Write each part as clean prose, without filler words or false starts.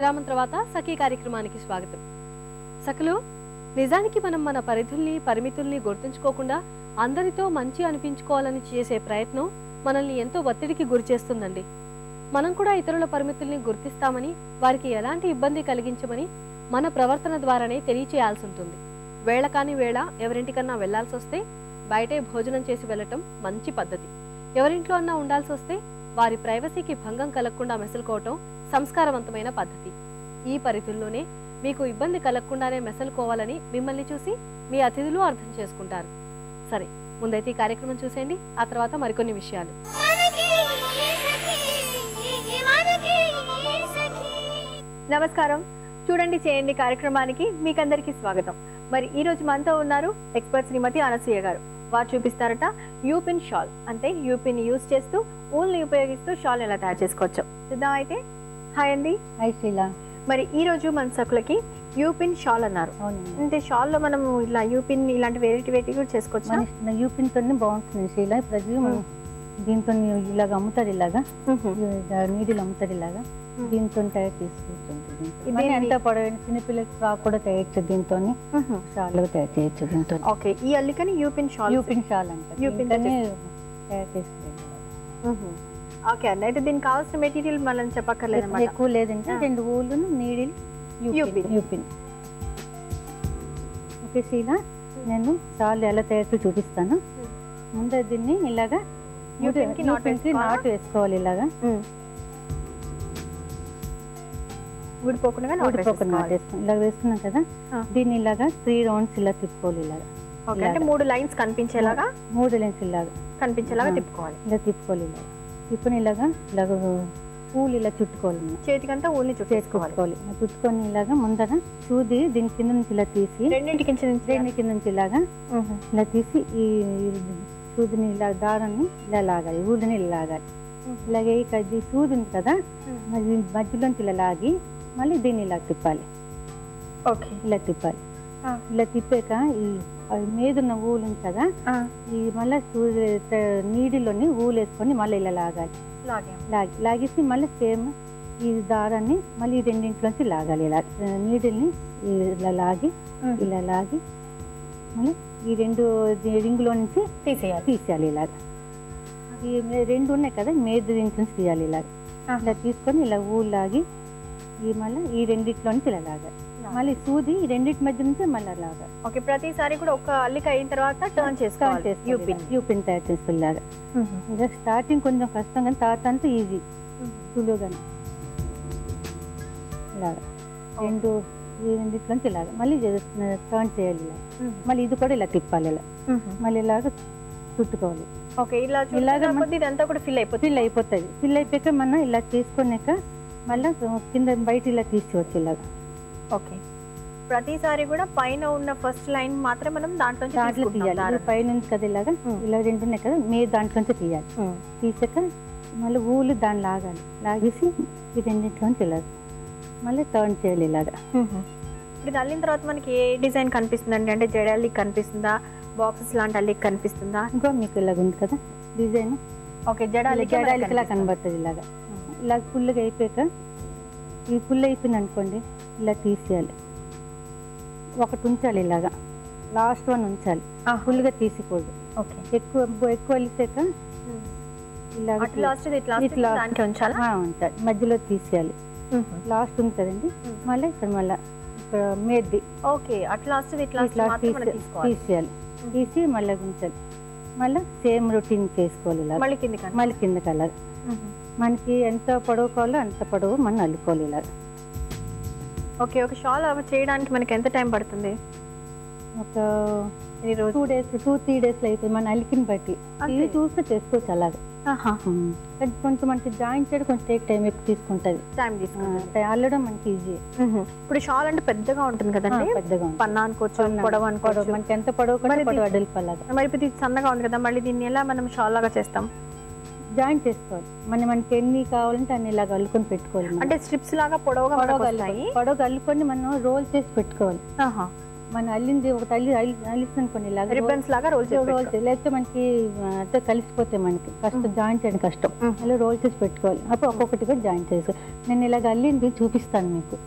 విరామం తర్వాత సఖీ కార్యక్రమానికి స్వాగతం. సఖలు, నిజానికి మనం మన పరిధుల్ని పరిమితుల్ని గుర్తుంచుకోకుండా అందరితో మంచి అనిపించుకోవాలని చేసే ప్రయత్నం మనల్ని ఎంతో ఒత్తిడికి గురి చేస్తుందండి. మనం కూడా ఇతరుల పరిమితుల్ని గుర్తిస్తామని, వారికి ఎలాంటి ఇబ్బంది కలిగించమని మన ప్రవర్తన ద్వారానే తెలియచేయాల్సి ఉంటుంది. వేళ కాని వేళ ఎవరింటికన్నా వెళ్లాల్సి వస్తే బయటే భోజనం చేసి వెళ్ళటం మంచి పద్ధతి. ఎవరింట్లో అన్నా ఉండాల్సి వస్తే వారి ప్రైవసీకి భంగం కలగకుండా మెసలుకోవటం సంస్కారవంతమైన పద్ధతి. ఈ పరిధుల్లోనే మీకు ఇబ్బంది కలగకుండానే మెసలుకోవాలని మిమ్మల్ని చూసి మీ అతిథులు అర్థం చేసుకుంటారు. సరే, ముందైతే ఈ కార్యక్రమం చూసేయండి, ఆ తర్వాత మరికొన్ని విషయాలు. నమస్కారం, చూడండి చేయండి కార్యక్రమానికి మీకందరికీ స్వాగతం. మరి ఈ రోజు మనతో ఉన్నారు ఎక్స్పర్ట్ శ్రీమతి అనసూయ గారు. వారు చూపిస్తారట యూపిన్ షాల్, అంటే యూపిన్ యూజ్ చేస్తూ ఊల్ని ఉపయోగిస్తూ షాల్ ఎలా తయారు చేసుకోవచ్చు. చూద్దాం అయితే. హాయ్ అండి. హాయ్ శ్రీలా. మరి ఈ రోజు మన సకులకి యూపిన్ షాల్ అన్నారు. అంటే షాల్ లో మనం ఇలా యూపిన్ ఇలాంటి వెరైటీ కూడా చేసుకోవచ్చు. యూపిన్ తోనే బాగుంటుంది శ్రీలా. ఇప్పుడు దీంతో ఇలాగ అమ్ముతారు, ఇలాగా నీడిలు అమ్ముతారు, ఇలాగా దీంతో తయారు చేసుకుంటుంది. ఎంత పొడవైన చిన్నపిల్లలకి ఫ్రాక్ కూడా తయారు చేయొచ్చు దీంతో, షాల్ తయారు చేయొచ్చు దీంతో. ఓకే, ఈ అల్లికని యూపిన్ షాల్ అంటే యూపిన్ తయారు చేసుకుంటాం. ఓకే అండి. అయితే దీనికి కావాల్సిన మెటీరియల్ మనం చెప్పక్కర్లేదు, ఎక్కువ లేదంటే 2 ఊళ్ళు, నీడిల్, యూపిన్. ఓకే శ్రీలా, నేను షాల్ ఎలా తయారు చూపిస్తాను. ముందు దీన్ని ఇలాగా నాటు వేసుకోవాలి. ఇలాగా ఊడిపోకుండా వేసుకుని ఇలా వేసుకున్నాం కదా, దీన్ని ఇలాగా 3 రౌండ్స్ ఇలా తిప్పుకోవాలి. ఇలాగా అంటే 3 లైన్స్ కనిపించేలాగా, 3 లైన్స్ ఇలాగా కనిపించేలాగా తిప్పుకోవాలి. ఇలా తిప్పుకోవాలి. ఇలాగా తిప్పుని ఇలాగా పూలు ఇలా చుట్టుకోవాలి. చేతికంతా ఊళ్ళని చుట్టుకోవాలి. చుట్టుకొని ఇలాగా ముందర సూది దీని కింద నుంచి ఇలా తీసి, రెండు కింద నుంచి ఇలాగా ఇలా తీసి ఈ సూదిని ఇలా దారాన్ని ఇలా లాగాలి, ఊళ్ళని ఇలా లాగాలి. ఇలాగే ఇది సూది ఉంది కదా, మధ్యలోంచి ఇలా లాగి మళ్ళీ దీన్ని ఇలా తిప్పాలి. ఓకే, ఇలా తిప్పాలి. ఇలా తిప్పాక ఈ మీదున్న ఊలు ఉంది కదా, ఈ మళ్ళీ నీడిలోని ఊలు వేసుకొని మళ్ళీ ఇలా లాగాలి. లాగేసి మళ్ళీ సేమ్ ఈ దారాన్ని మళ్ళీ ఈ రెండింటిలోంచి లాగాలి. ఇలా నీడిల్ని ఇలా లాగి మళ్ళీ ఈ 2 రింగులో నుంచి తీసేయాలి. ఇలాగ ఈ 2 ఉన్నాయి కదా, మేదు నుంచి తీయాలి. ఇలా తీసుకొని ఇలా ఊలు లాగి మళ్ళీ ఈ రెండిట్లో నుంచి ఇలా లాగాలి. మళ్ళీ సూది ఈ రెండింటి మధ్య నుంచి మళ్ళీ లాగా. ఓకే, ప్రతిసారి కూడా ఒక అల్లిక అయిన తర్వాత టర్న్ చేసుకోవాలి. యూపిన్ తయారు చేసుకోలేగా. ఇంకా స్టార్టింగ్ కొంచెం కష్టం, కానీ తర్వాత అంతా ఈజీ, సులువుగానే. ఇలాగా ఈ రెండిట్లో నుంచి ఇలాగా మళ్ళీ టర్న్ చేయాలి. ఇలా మళ్ళీ ఇది కూడా ఇలా తిప్పాలి. ఇలా మళ్ళీ ఇలాగ చుట్టుకోవాలి. ఓకే, ఇలాగా ఇదంతా కూడా ఫిల్ అయిపోతుంది. ఫిల్ అయిపోయాక మనం ఇలా తీసుకున్నాక మళ్ళీ కింద బయట ఇలా తీసుకోవచ్చు. ఇలాగా. ఓకే, ప్రతిసారి కూడా పైన ఉన్న ఫస్ట్ లైన్ మాత్రం మనం దాంట్లో తీయాలి. పైన ఉంది కదా, ఇలాగా ఇలా 2 ఉన్నాయి కదా, మీరు దాంట్లోంచి తీయాలి. తీసాక మళ్ళీ ఊళ్ళు దాన్ని లాగాలి. లాగేసి ఈ రెండింటిలోంచి ఇలా మళ్ళీ టర్న్ చేయాలి. ఇలాగా ఇది అల్లిన తర్వాత మనకి ఏ డిజైన్ కనిపిస్తుందండి? అంటే జడ అల్లికి కనిపిస్తుందా, బాక్సెస్ లాంటి అల్లికి కనిపిస్తుందా? ఇంకా మీకు ఇలాగ ఉంది కదా డిజైన్. ఓకే, జడ అల్లికి ఇలా కనబడుతుంది. ఇలాగా ఇలాగ ఫుల్గా అయిపోయాక ఈ ఫుల్ అయిపోయింది అనుకోండి, ఇలా తీసేయాలి. ఒకటి ఉంచాలి, ఇలాగా లాస్ట్ 1 ఉంచాలి, ఫుల్గా తీసుకోకూడదు. ఓకే, ఎక్కువ వెళ్ళిపోయాక ఉంచాలి, మధ్యలో తీసేయాలి. లాస్ట్ ఉంది కదండి, మళ్ళీ ఇక్కడ మళ్ళీ ఇక్కడ మేద్ది. ఓకే, అట్లా తీసేయాలి. తీసి మళ్ళీ ఉంచాలి. మళ్ళీ సేమ్ రొటీన్ చేసుకోవాలి. ఇలా మళ్ళీ కిందకి అలా మనకి ఎంత పొడవు కావాలో అంత పొడవు మనం అల్లుకోవాలి. ఇలా. ఓకే, ఒక షాల్ చేయడానికి మనకి ఎంత టైం పడుతుంది? ఒక 2 days 2-3 days అయిపోయి మన అల్లికిని బట్టి ఇది చూస్తే చేసుకోవచ్చు. అలాగే కొంచెం మనకి జాయిన్ చేయడం కొంచెం టైం ఎక్కువ తీసుకుంటుంది. అల్లడం మనకి ఈజీ. ఇప్పుడు షాల్ అంటే పెద్దగా ఉంటుంది కదండి, పెద్దగా పన్నా అనుకోవచ్చు, పొడవు అనుకోవచ్చు. మనకి ఎంత పొడవు అడల్పాలి. మరి ఇప్పుడు సన్నగా ఉంది కదా, మళ్ళీ దీన్ని ఎలా మనం షాల్ లాగా చేస్తాం? జాయిన్ చేసుకోవాలి. మనకి ఎన్ని కావాలంటే అన్ని ఇలాగ అల్లుకొని పెట్టుకోవాలి. అంటే స్ట్రిప్స్ లాగా పొడవుగా అల్లుకొని మనం రోల్ చేసి పెట్టుకోవాలి. మన అల్లింది ఒకటి అల్లిస్తుంది ఇలాగ రిబ్బన్స్ లాగా రోల్ చేసి లేకపోతే మనకి అంటే కలిసిపోతే మనకి కష్టం, జాయింట్ చేయడం కష్టం. అలా రోల్ చేసి పెట్టుకోవాలి. అప్పుడు ఒక్కొక్కటి కూడా జాయింట్ చేసుకోవాలి. నేను ఇలాగ అల్లింది చూపిస్తాను మీకు.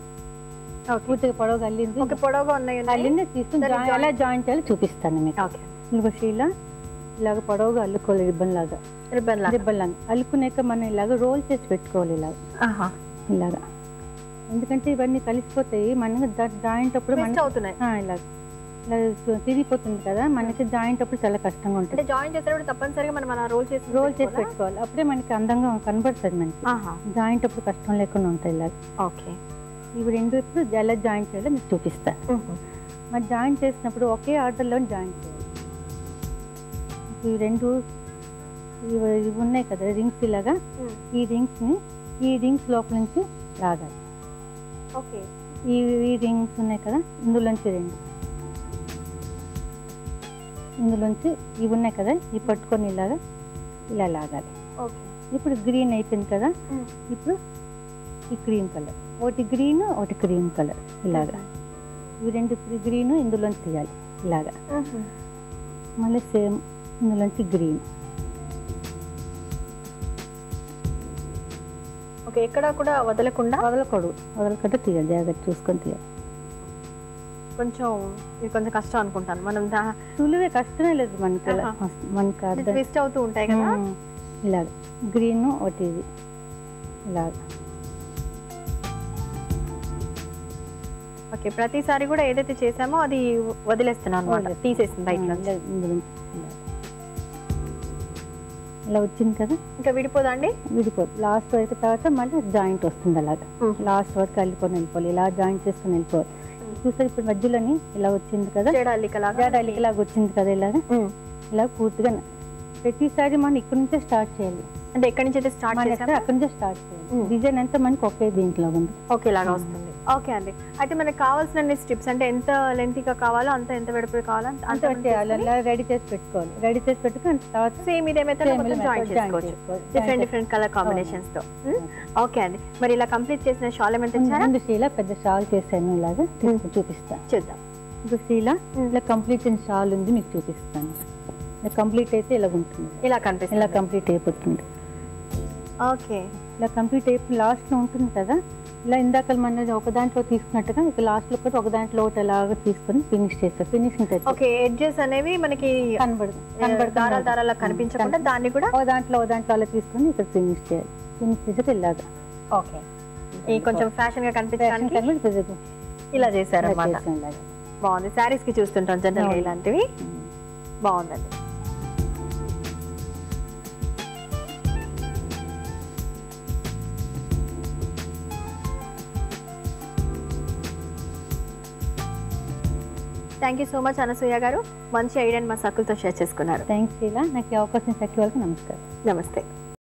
పూర్తిగా పొడవుగా అల్లింది, పొడవుగా ఉన్నాయి అల్లింది తీసుకుని ఎలా జాయింట్ చేయాలి చూపిస్తాను మీకు. ఇలా ఇలాగ పొడవుగా అల్లుకోవాలి రిబ్బన్ లాగా. అల్లుకున్నాక మనం ఇలాగ రోల్ చేసి పెట్టుకోవాలి ఇలాగా. ఎందుకంటే ఇవన్నీ కలిసిపోతాయి, మనకి జాయింట్ అప్పుడు ఇలాగ ఇలా తిరిగిపోతుంది కదా, మనకి జాయింట్ అప్పుడు చాలా కష్టంగా ఉంటుంది. జాయింట్ చేసేటప్పుడు తప్పనిసరిగా మనం అలా రోల్ చేసి పెట్టుకోవాలి. అప్పుడే మనకి అందంగా కనబడుతుంది. మనకి జాయింట్ అప్పుడు కష్టం లేకుండా ఉంటాయి ఇలాగ. ఓకే, ఇవి రెండు ఇప్పుడు ఎలా జాయింట్ చేయాలో మీకు చూపిస్తాను. మరి జాయింట్ చేసినప్పుడు ఒకే ఆర్డర్లో జాయింట్ చేయాలి. ఇవి రెండు ఇవి ఉన్నాయి కదా రింగ్స్ ఇలాగా, ఈ రింగ్స్ లోపల నుంచి లాగాలి. ఓకే, ఈ రింగ్స్ ఉన్నాయి కదా, ఇందులోంచి రెండు, ఇందులోంచి ఇవి ఉన్నాయి కదా, ఇవి పట్టుకొని ఇలా లాగాలి. ఇప్పుడు గ్రీన్ అయిపోయింది కదా, ఇప్పుడు ఈ క్రీమ్ కలర్, ఒకటి గ్రీన్ ఒకటి క్రీమ్ కలర్ ఇలాగా. ఇవి రెండు గ్రీన్ ఇందులోంచి తీయాలి ఇలాగా. మళ్ళీ సేమ్ ఇందులోంచి గ్రీన్. ఓకే, ఎక్కడ కూడా వదలకుండా తీయాలి, జాగ్రత్త చూసుకొని తీయాలి. కొంచెం కష్టం అనుకుంటాను. మనం సులువే, కష్టమే లేదు మనకి ట్విస్ట్ అవుతూ ఉంటాయి కదా. ఇలాగ గ్రీన్ ఒకటి ఇది ఇలాగ. ఓకే, ప్రతిసారి కూడా ఏదైతే చేసామో అది వదిలేస్తున్నాను అన్నమాట, తీసేసింది బయట ఇలా వచ్చింది కదా. ఇంకా విడిపోదండి? విడిపోదు. లాస్ట్ వరకు తర్వాత మళ్ళీ జాయింట్ వస్తుంది అలాగా. లాస్ట్ వరకు అల్లుకొని వెళ్ళిపోవాలి, ఇలా జాయింట్ చేసుకొని వెళ్ళిపోవాలి. చూసారు ఇప్పుడు మధ్యలోని ఇలా వచ్చింది కదా, జడలికలాగా వచ్చింది కదా ఇలాగా. ఇలా పూర్తిగా ప్రతిసారి మనం ఇక్కడ నుంచే స్టార్ట్ చేయాలి. అంటే ఎక్కడి నుంచి అయితే స్టార్ట్ చేసామో అక్కడి నుంచే స్టార్ట్ చేయాలి. డిజైన్ అంతా మనకి ఒకే దీంట్లో ఉంది, ఒకేలాగా వస్తుంది. ఓకే అండి, అయితే మనకి కావాల్సిన స్ట్రిప్స్ అంటే ఎంత లెంతీగా కావాలో అంత, ఎంత వెడల్పు కావాలో అంత రెడీ చేసి పెట్టుకోవాలి. రెడీ చేసి పెట్టుకుని తర్వాత సేమ్ ఇదేమైతే జాయిన్ చేసుకోవచ్చు డిఫరెంట్ కలర్ కాంబినేషన్స్ తో. ఓకే అండి, మరి ఇలా కంప్లీట్ చేసిన షాల్ ఏమైతే శీల పెద్ద షాల్ చేశాను, ఇలాగా చూపిస్తాను, చూద్దాం. ఇప్పుడు శీల ఇలా కంప్లీట్ అయిన షాల్ ఉంది, మీకు చూపిస్తాను. కంప్లీట్ అయితే ఇలా ఉంటుంది, ఇలా కనిపిస్తుంది, ఇలా కంప్లీట్ అయిపోతుంది. ఓకే, ఇలా కంప్లీట్ అయిపోయి లాస్ట్ లో ఉంటుంది కదా, ఇలా ఇందాక మన ఒక దాంట్లో తీసుకున్నట్టుగా ఇక లాస్ట్ లో ఒక దాంట్లో ఒకటి అలాగా తీసుకొని ఫినిష్ చేస్తారు. Finishing touch. ఓకే, ఎడ్జెస్ అనేవి మనకి దారాల కనిపించకుండా దాన్ని కూడా ఒక దాంట్లో అలా తీసుకొని ఇక్కడ ఫినిష్ చేయాలి. ఫినిష్ చేసేది ఇలాగా. ఓకే, ఈ కొంచెం ఫ్యాషన్ గా కనిపించడానికి ఇలా చేశారు అన్నమాట. బాగుంది, శారీస్ కి చూస్తుంటాం జనరల్ ఇలాంటివి. బాగుందండి. Thank you so much Anasuya గారు, మంచి ఐడియా మా సక్కులతో షేర్ చేసుకున్నారు. థ్యాంక్స్ శీలా, నాకు ఈ అవకాశం ఇచ్చిన వాళ్ళకి నమస్కారం. నమస్తే.